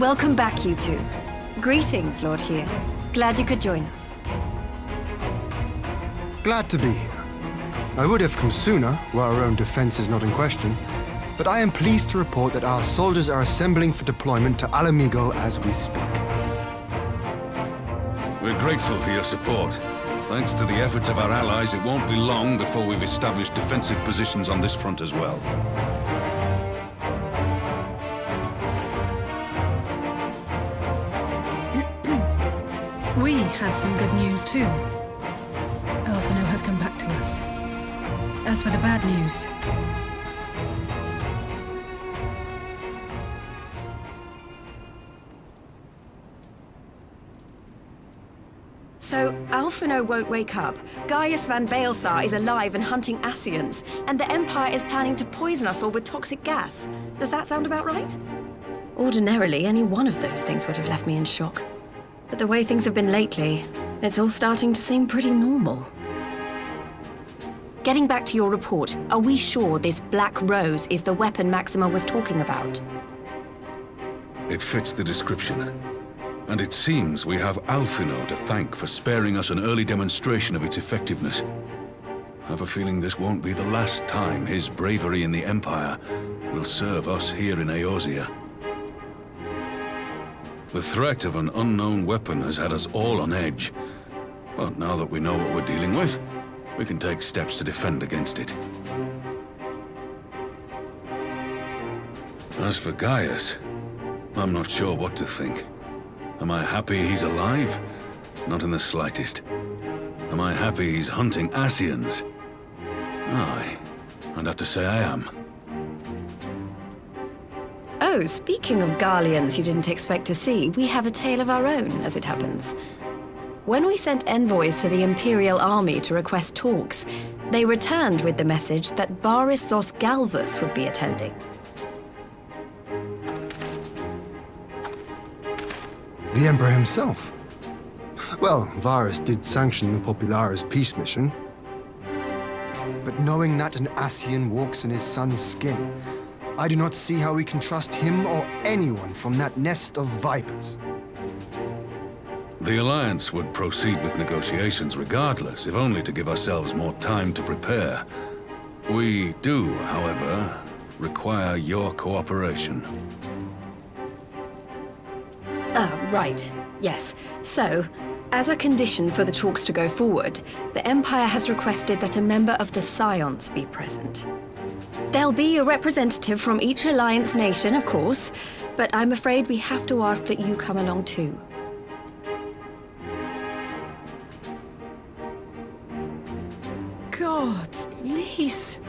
Welcome back, you two. Greetings, Lord Here. Glad you could join us. Glad to be here. I would have come sooner, where our own defense is not in question, but I am pleased to report that our soldiers are assembling for deployment to Alamigo as we speak. We're grateful for your support. Thanks to the efforts of our allies, it won't be long before we've established defensive positions on this front as well. We have some good news too. Alphino has come back to us. As for the bad news... So, Alphino won't wake up, Gaius van Baelsar is alive and hunting Ascians, and the Empire is planning to poison us all with toxic gas. Does that sound about right? Ordinarily, any one of those things would have left me in shock. But the way things have been lately, it's all starting to seem pretty normal. Getting back to your report, are we sure this Black Rose is the weapon Maxima was talking about? It fits the description. And it seems we have Alphino to thank for sparing us an early demonstration of its effectiveness. I have a feeling this won't be the last time his bravery in the Empire will serve us here in Eorzea. The threat of an unknown weapon has had us all on edge. But now that we know what we're dealing with, we can take steps to defend against it. As for Gaius, I'm not sure what to think. Am I happy he's alive? Not in the slightest. Am I happy he's hunting Ascians? Aye, I'd have to say I am. Oh, speaking of Garleans you didn't expect to see, we have a tale of our own, as it happens. When we sent envoys to the Imperial Army to request talks, they returned with the message that Varis Zos Galvus would be attending. The Emperor himself. Well, Varis did sanction the Popularis peace mission. But knowing that an Ascian walks in his son's skin, I do not see how we can trust him or anyone from that nest of vipers. The Alliance would proceed with negotiations regardless, if only to give ourselves more time to prepare. We do, however, require your cooperation. Right. Yes. So, as a condition for the talks to go forward, the Empire has requested that a member of the Scions be present. There'll be a representative from each Alliance nation, of course, but I'm afraid we have to ask that you come along too. God, Lise,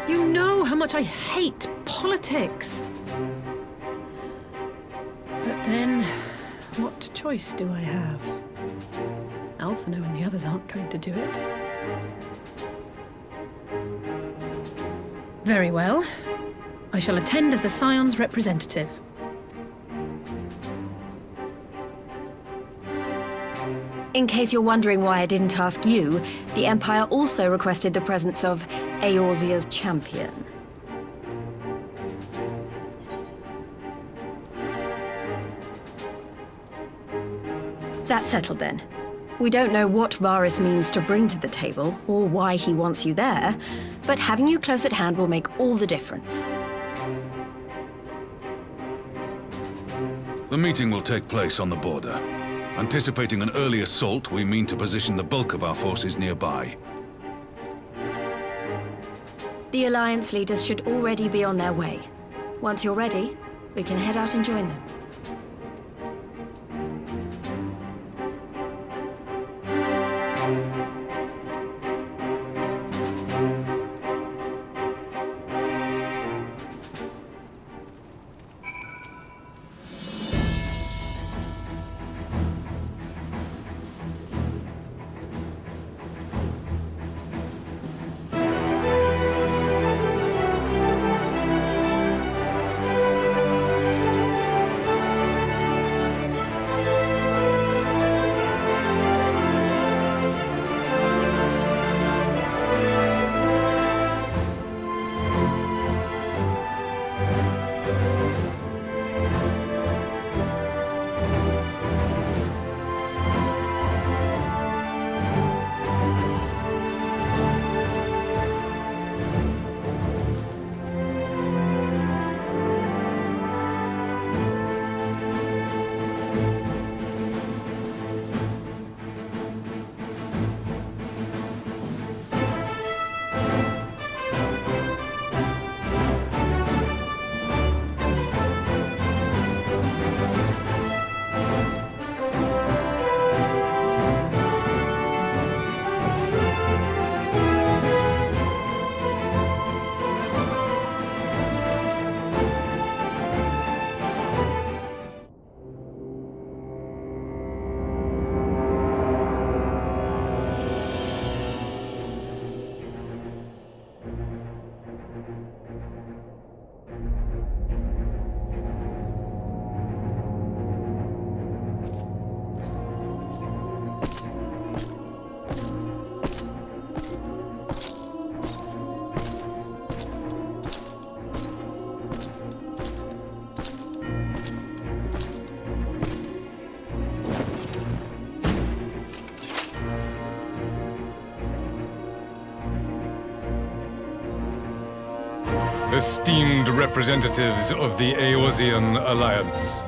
you know how much I hate politics. But then, what choice do I have? Alphino and the others aren't going to do it. Very well. I shall attend as the Scion's representative. In case you're wondering why I didn't ask you, the Empire also requested the presence of Eorzea's champion. That's settled then. We don't know what Varis means to bring to the table, or why he wants you there, but having you close at hand will make all the difference. The meeting will take place on the border. Anticipating an early assault, we mean to position the bulk of our forces nearby. The Alliance leaders should already be on their way. Once you're ready, we can head out and join them. esteemed representatives of the Eorzean Alliance.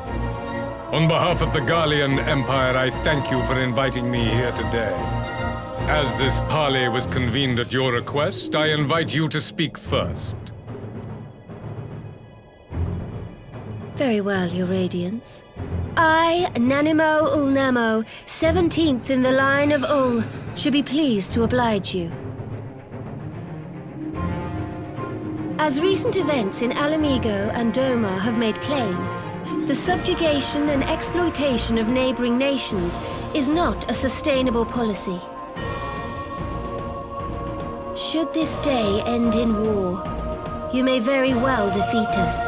On behalf of the Gallian Empire, I thank you for inviting me here today. As this parley was convened at your request, I invite you to speak first. Very well, Your Radiance. I, Nanimo Ulnamo, 17th in the line of Ul, should be pleased to oblige you. As recent events in Alamigo and Doma have made plain, the subjugation and exploitation of neighboring nations is not a sustainable policy. Should this day end in war, you may very well defeat us,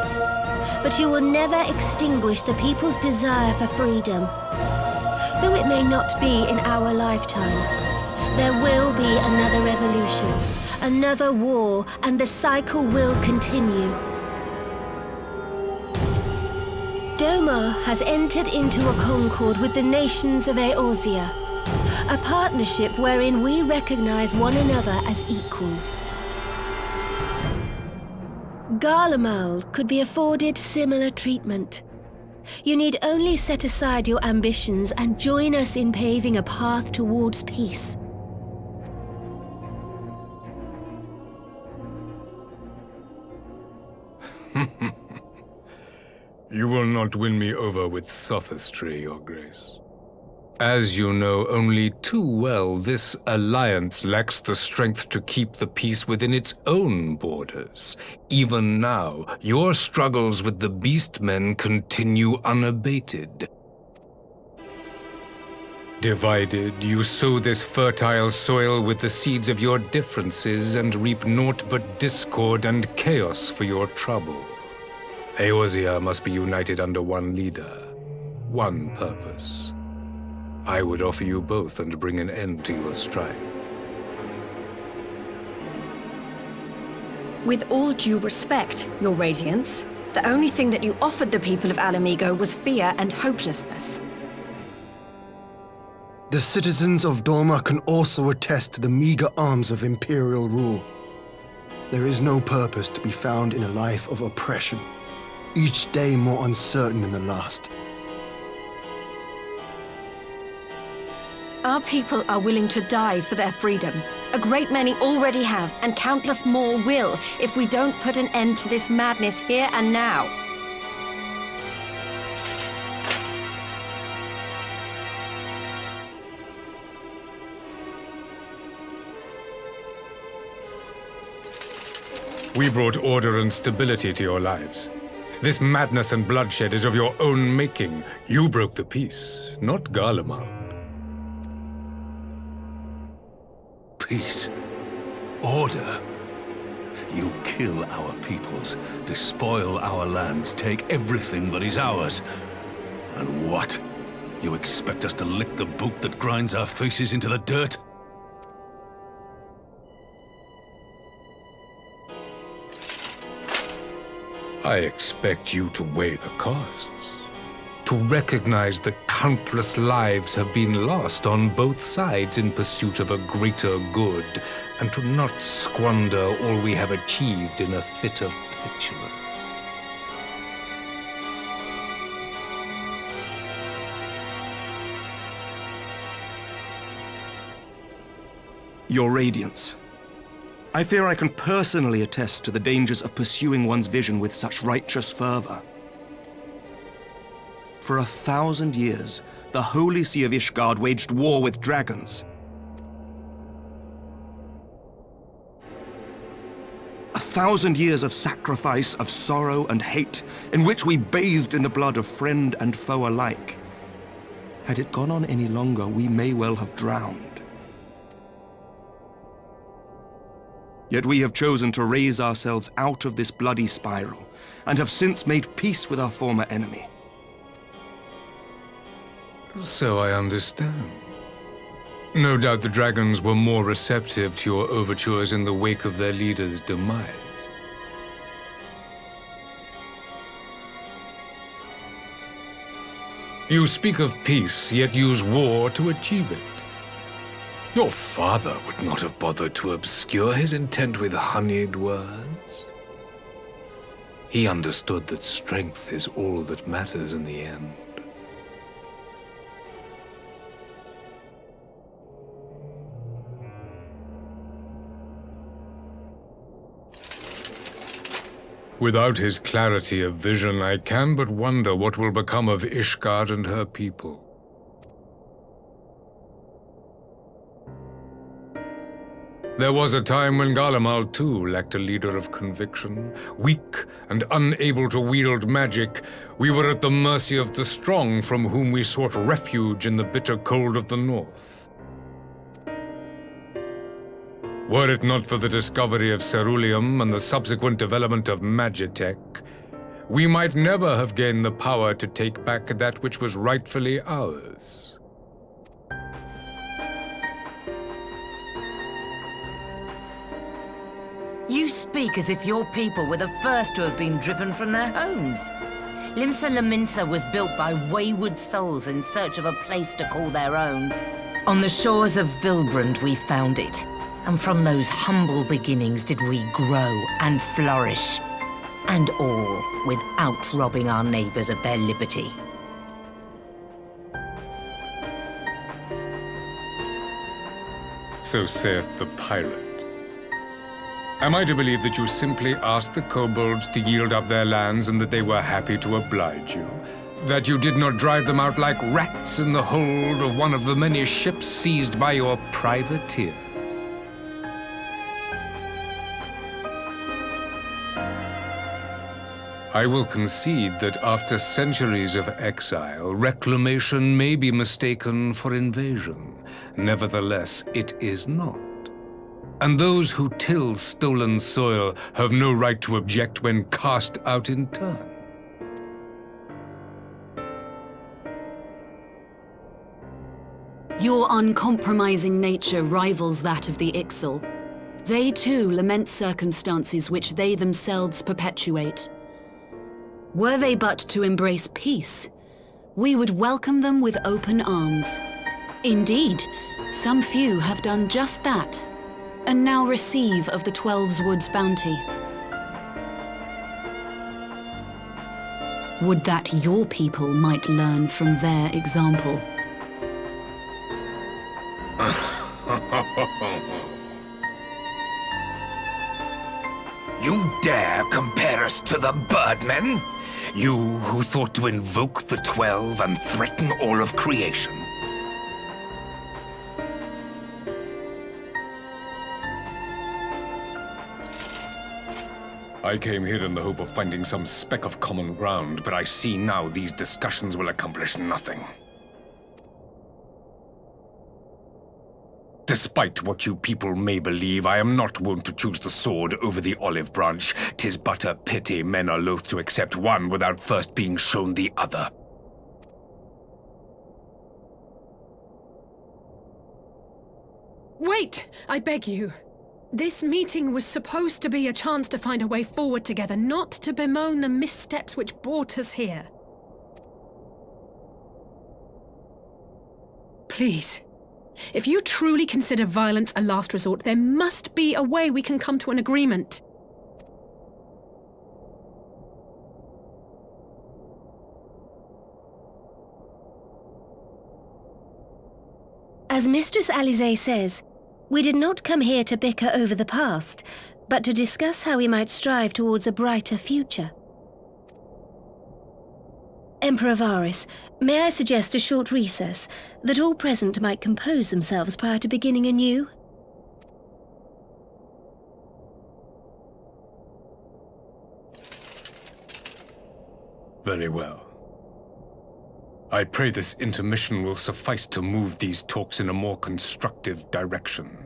but you will never extinguish the people's desire for freedom. Though it may not be in our lifetime, there will be another revolution, another war, and the cycle will continue. Doma has entered into a concord with the nations of Eorzea, a partnership wherein we recognize one another as equals. Garlemald could be afforded similar treatment. You need only set aside your ambitions and join us in paving a path towards peace. You will not win me over with sophistry, Your Grace. As you know only too well, this alliance lacks the strength to keep the peace within its own borders. Even now, your struggles with the Beastmen continue unabated. Divided, you sow this fertile soil with the seeds of your differences and reap naught but discord and chaos for your trouble. Eorzea must be united under one leader, one purpose. I would offer you both and bring an end to your strife. With all due respect, Your Radiance, the only thing that you offered the people of Alamigo was fear and hopelessness. The citizens of Doma can also attest to the meager arms of imperial rule. There is no purpose to be found in a life of oppression, each day more uncertain than the last. Our people are willing to die for their freedom. A great many already have, and countless more will, if we don't put an end to this madness here and now. We brought order and stability to your lives. This madness and bloodshed is of your own making. You broke the peace, not Garlemald. Peace. Order. You kill our peoples, despoil our lands, take everything that is ours. And what? You expect us to lick the boot that grinds our faces into the dirt? I expect you to weigh the costs. To recognize that countless lives have been lost on both sides in pursuit of a greater good, and to not squander all we have achieved in a fit of petulance. Your Radiance, I fear I can personally attest to the dangers of pursuing one's vision with such righteous fervor. For 1,000 years, the Holy See of Ishgard waged war with dragons. 1,000 years of sacrifice, of sorrow and hate, in which we bathed in the blood of friend and foe alike. Had it gone on any longer, we may well have drowned. Yet we have chosen to raise ourselves out of this bloody spiral, and have since made peace with our former enemy. So I understand. No doubt the dragons were more receptive to your overtures in the wake of their leader's demise. You speak of peace, yet use war to achieve it. Your father would not have bothered to obscure his intent with honeyed words. He understood that strength is all that matters in the end. Without his clarity of vision, I can but wonder what will become of Ishgard and her people. There was a time when Garlemald too lacked a leader of conviction. Weak and unable to wield magic, we were at the mercy of the strong from whom we sought refuge in the bitter cold of the north. Were it not for the discovery of ceruleum and the subsequent development of magitech, we might never have gained the power to take back that which was rightfully ours. You speak as if your people were the first to have been driven from their homes. Limsa Lominsa was built by wayward souls in search of a place to call their own. On the shores of Vilbrand we found it, and from those humble beginnings did we grow and flourish. And all without robbing our neighbors of their liberty. So saith the pirate. Am I to believe that you simply asked the kobolds to yield up their lands and that they were happy to oblige you? That you did not drive them out like rats in the hold of one of the many ships seized by your privateers? I will concede that after centuries of exile, reclamation may be mistaken for invasion. Nevertheless, it is not. And those who till stolen soil have no right to object when cast out in turn. Your uncompromising nature rivals that of the Ixal. They too lament circumstances which they themselves perpetuate. Were they but to embrace peace, we would welcome them with open arms. Indeed, some few have done just that, and now receive of the 12's Wood's bounty. Would that your people might learn from their example. You dare compare us to the Birdmen? You who thought to invoke the 12 and threaten all of creation? I came here in the hope of finding some speck of common ground, but I see now these discussions will accomplish nothing. Despite what you people may believe, I am not wont to choose the sword over the olive branch. 'Tis but a pity men are loath to accept one without first being shown the other. Wait, I beg you. This meeting was supposed to be a chance to find a way forward together, not to bemoan the missteps which brought us here. Please, if you truly consider violence a last resort, there must be a way we can come to an agreement. As Mistress Alisaie says, we did not come here to bicker over the past, but to discuss how we might strive towards a brighter future. Emperor Varis, may I suggest a short recess, that all present might compose themselves prior to beginning anew? Very well. I pray this intermission will suffice to move these talks in a more constructive direction.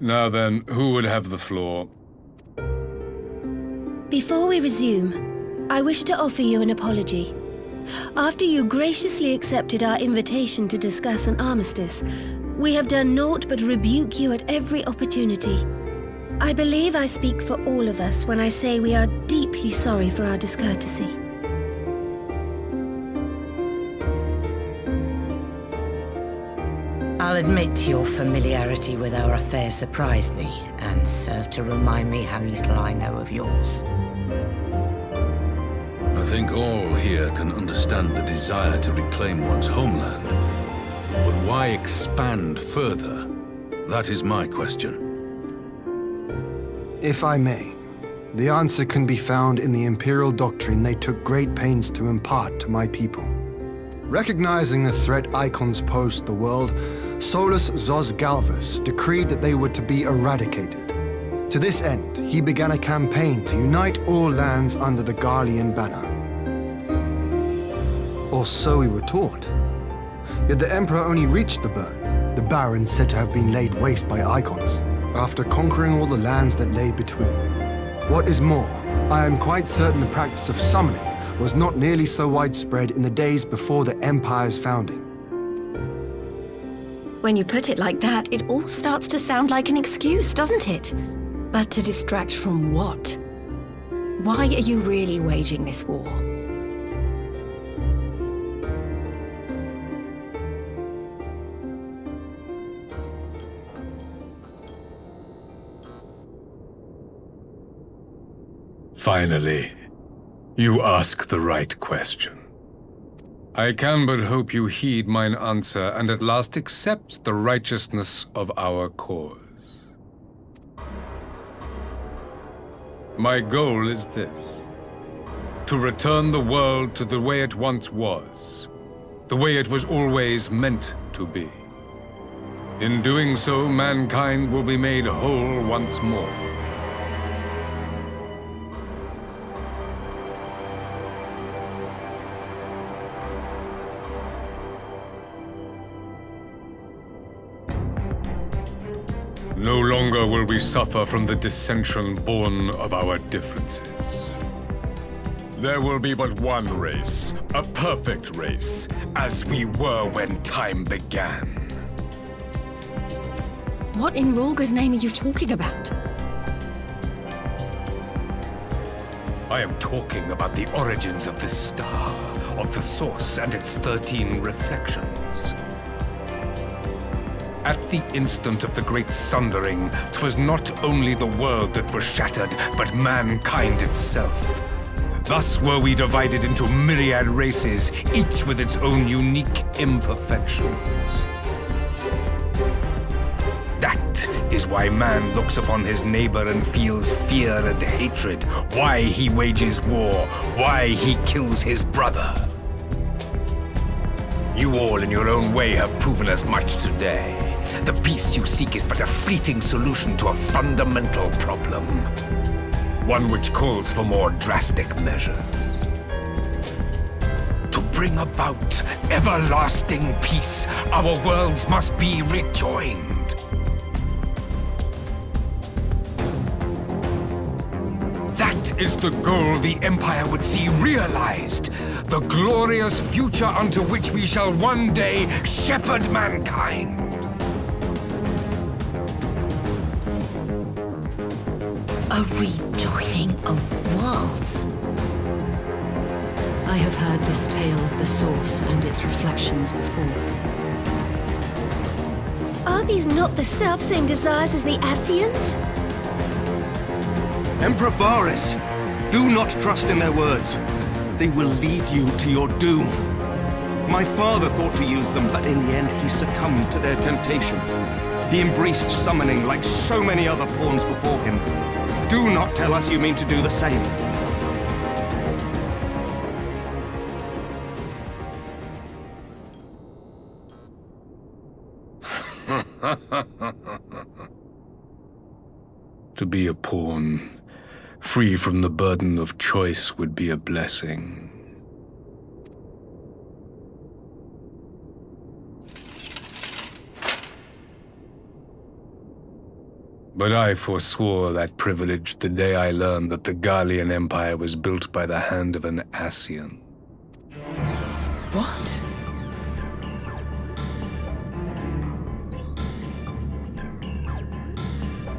Now then, who would have the floor? Before we resume, I wish to offer you an apology. After you graciously accepted our invitation to discuss an armistice, we have done naught but rebuke you at every opportunity. I believe I speak for all of us when I say we are deeply sorry for our discourtesy. I'll admit your familiarity with our affairs surprised me, and served to remind me how little I know of yours. I think all here can understand the desire to reclaim one's homeland. But why expand further? That is my question. If I may, the answer can be found in the Imperial doctrine they took great pains to impart to my people. Recognizing the threat icons posed to the world, Solus Zos Galvus decreed that they were to be eradicated. To this end, he began a campaign to unite all lands under the Garlean banner. Or so we were taught. Yet the Emperor only reached the burn, the barren said to have been laid waste by icons, after conquering all the lands that lay between. What is more, I am quite certain the practice of summoning was not nearly so widespread in the days before the Empire's founding. When you put it like that, it all starts to sound like an excuse, doesn't it? But to distract from what? Why are you really waging this war? Finally, you ask the right question. I can but hope you heed mine answer and at last accept the righteousness of our cause. My goal is this: to return the world to the way it once was, the way it was always meant to be. In doing so, mankind will be made whole once more. No longer will we suffer from the dissension born of our differences. There will be but one race, a perfect race, as we were when time began. What in Rhalgr's name are you talking about? I am talking about the origins of this star, of the source and its 13 reflections. At the instant of the great sundering, 'twas not only the world that was shattered, but mankind itself. Thus were we divided into myriad races, each with its own unique imperfections. That is why man looks upon his neighbor and feels fear and hatred, why he wages war, why he kills his brother. You all in your own way have proven as much today. The peace you seek is but a fleeting solution to a fundamental problem. One which calls for more drastic measures. To bring about everlasting peace, our worlds must be rejoined. That is the goal the Empire would see realized. The glorious future unto which we shall one day shepherd mankind. A rejoining of worlds. I have heard this tale of the source and its reflections before. Are these not the selfsame desires as the Ascians? Emperor Varis, do not trust in their words. They will lead you to your doom. My father thought to use them, but in the end he succumbed to their temptations. He embraced summoning like so many other pawns before him. Do not tell us you mean to do the same. To be a pawn, free from the burden of choice, would be a blessing. But I forswore that privilege the day I learned that the Garlean Empire was built by the hand of an Ascian. What?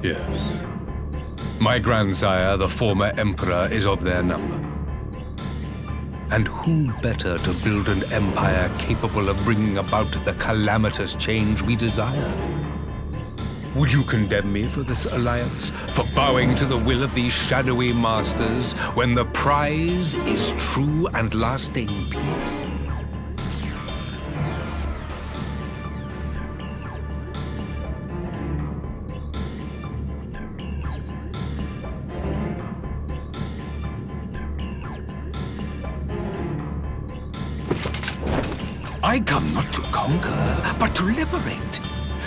Yes. My grandsire, the former emperor, is of their number. And who better to build an empire capable of bringing about the calamitous change we desire? Would you condemn me for this alliance? For bowing to the will of these shadowy masters, when the prize is true and lasting peace? I come not to conquer, but to liberate.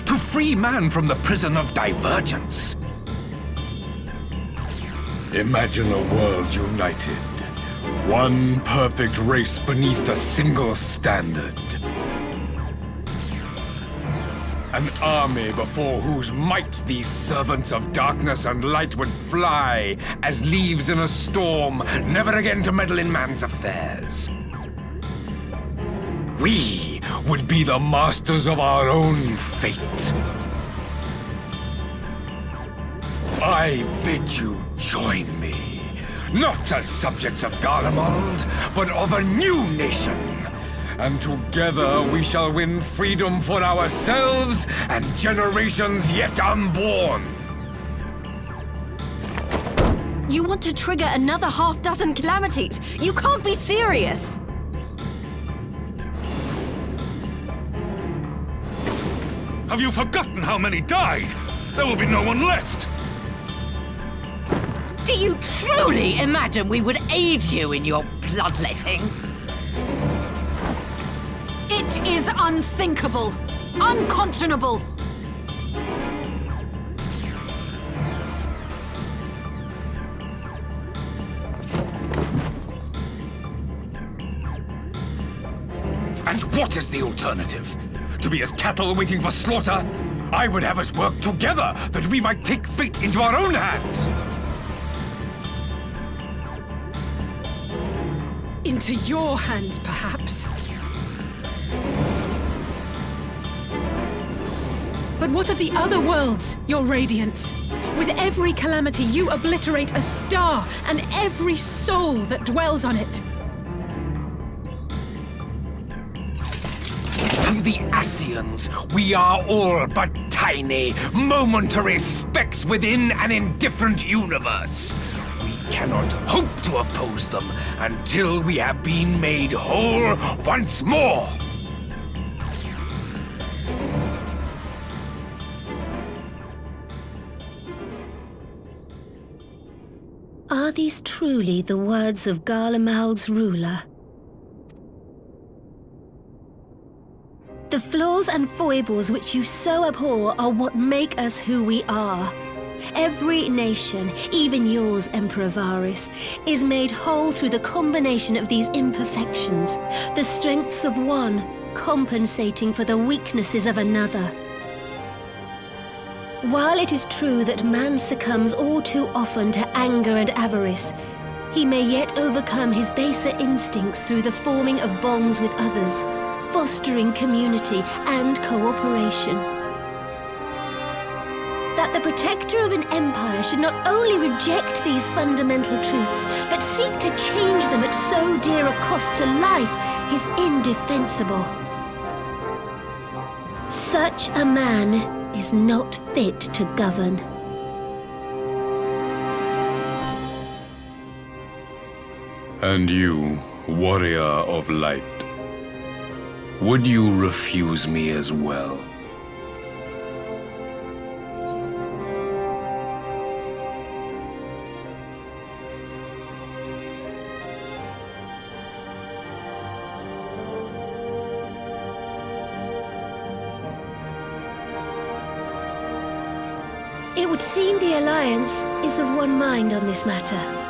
To free man from the prison of divergence. Imagine a world united. One perfect race beneath a single standard. An army before whose might these servants of darkness and light would fly as leaves in a storm, never again to meddle in man's affairs. We would be the masters of our own fate. I bid you join me, not as subjects of Garlemald, but of a new nation. And together we shall win freedom for ourselves and generations yet unborn. You want to trigger another half-dozen calamities? You can't be serious! Have you forgotten how many died? There will be no one left! Do you truly imagine we would aid you in your bloodletting? It is unthinkable! Unconscionable! And what is the alternative? To be as cattle waiting for slaughter? I would have us work together that we might take fate into our own hands. Into your hands, perhaps. But what of the other worlds, your radiance? With every calamity, you obliterate a star and every soul that dwells on it. To the Ascians, we are all but tiny, momentary specks within an indifferent universe. We cannot hope to oppose them until we have been made whole once more. Are these truly the words of Garlemald's ruler? The flaws and foibles which you so abhor are what make us who we are. Every nation, even yours, Emperor Varis, is made whole through the combination of these imperfections, the strengths of one compensating for the weaknesses of another. While it is true that man succumbs all too often to anger and avarice, he may yet overcome his baser instincts through the forming of bonds with others, fostering community and cooperation. That the protector of an empire should not only reject these fundamental truths, but seek to change them at so dear a cost to life is indefensible. Such a man is not fit to govern. And you, warrior of light, would you refuse me as well? It would seem the Alliance is of one mind on this matter.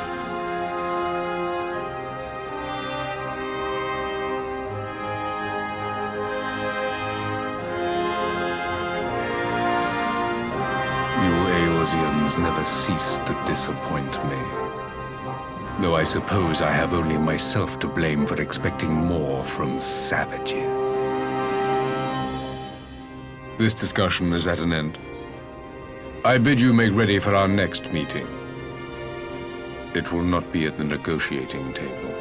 Eorzeans never cease to disappoint me. Though I suppose I have only myself to blame for expecting more from savages. This discussion is at an end. I bid you make ready for our next meeting. It will not be at the negotiating table.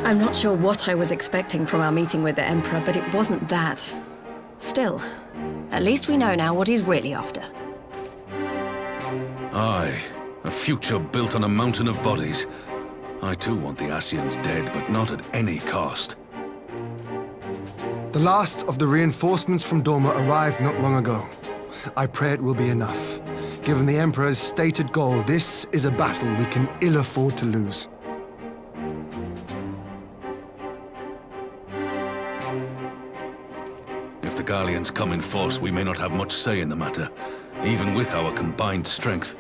I'm not sure what I was expecting from our meeting with the Emperor, but it wasn't that. Still, at least we know now what he's really after. Aye, a future built on a mountain of bodies. I too want the Ascians dead, but not at any cost. The last of the reinforcements from Dorma arrived not long ago. I pray it will be enough. Given the Emperor's stated goal, this is a battle we can ill afford to lose. If the Gallians come in force, we may not have much say in the matter, even with our combined strength.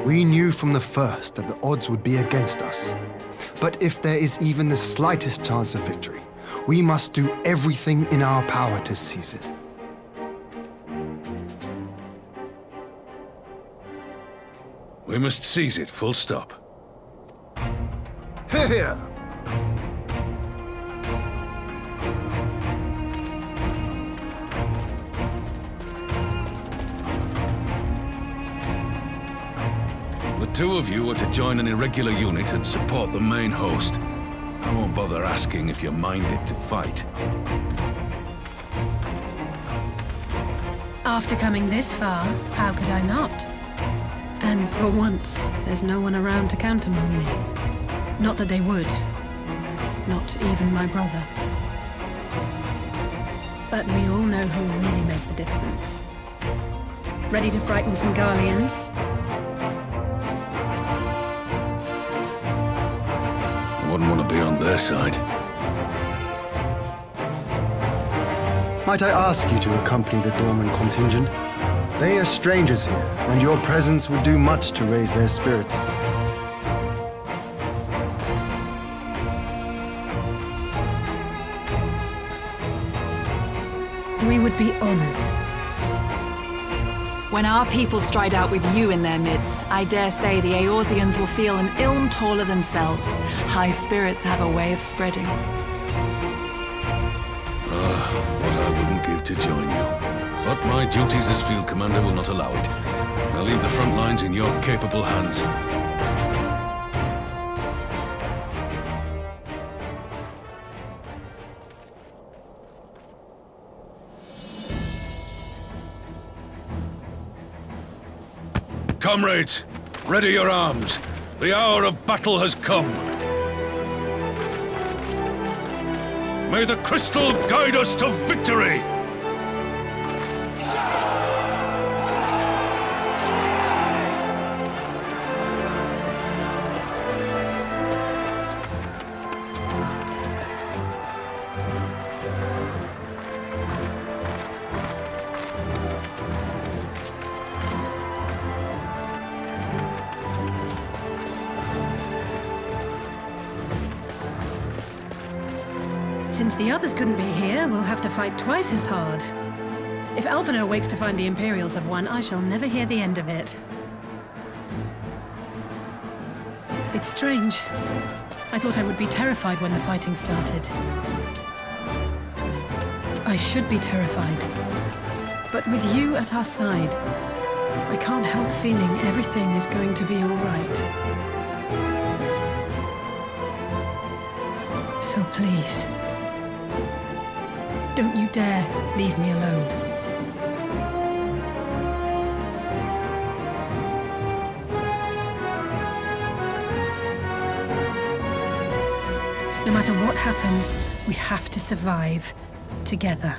We knew from the first that the odds would be against us. But if there is even the slightest chance of victory, we must do everything in our power to seize it. We must seize it, full stop. Hear, hear! The two of you are to join an irregular unit and support the main host. I won't bother asking if you're minded to fight. After coming this far, how could I not? And for once, there's no one around to countermand me. Not that they would. Not even my brother. But we all know who'll really make the difference. Ready to frighten some Garleans? wouldn't want to be on their side. Might I ask you to accompany the Dorman contingent? They are strangers here, and your presence would do much to raise their spirits. We would be honored. When our people stride out with you in their midst, I dare say the Eorzeans will feel an ilm taller themselves. High spirits have a way of spreading. What I wouldn't give to join you. But my duties as field commander will not allow it. I'll leave the front lines in your capable hands. Comrades, ready your arms. The hour of battle has come. May the crystal guide us to victory! Since the others couldn't be here, we'll have to fight twice as hard. If Alphinaud wakes to find the Imperials have won, I shall never hear the end of it. It's strange. I thought I would be terrified when the fighting started. I should be terrified. But with you at our side, I can't help feeling everything is going to be all right. So please, don't you dare leave me alone. No matter what happens, we have to survive together.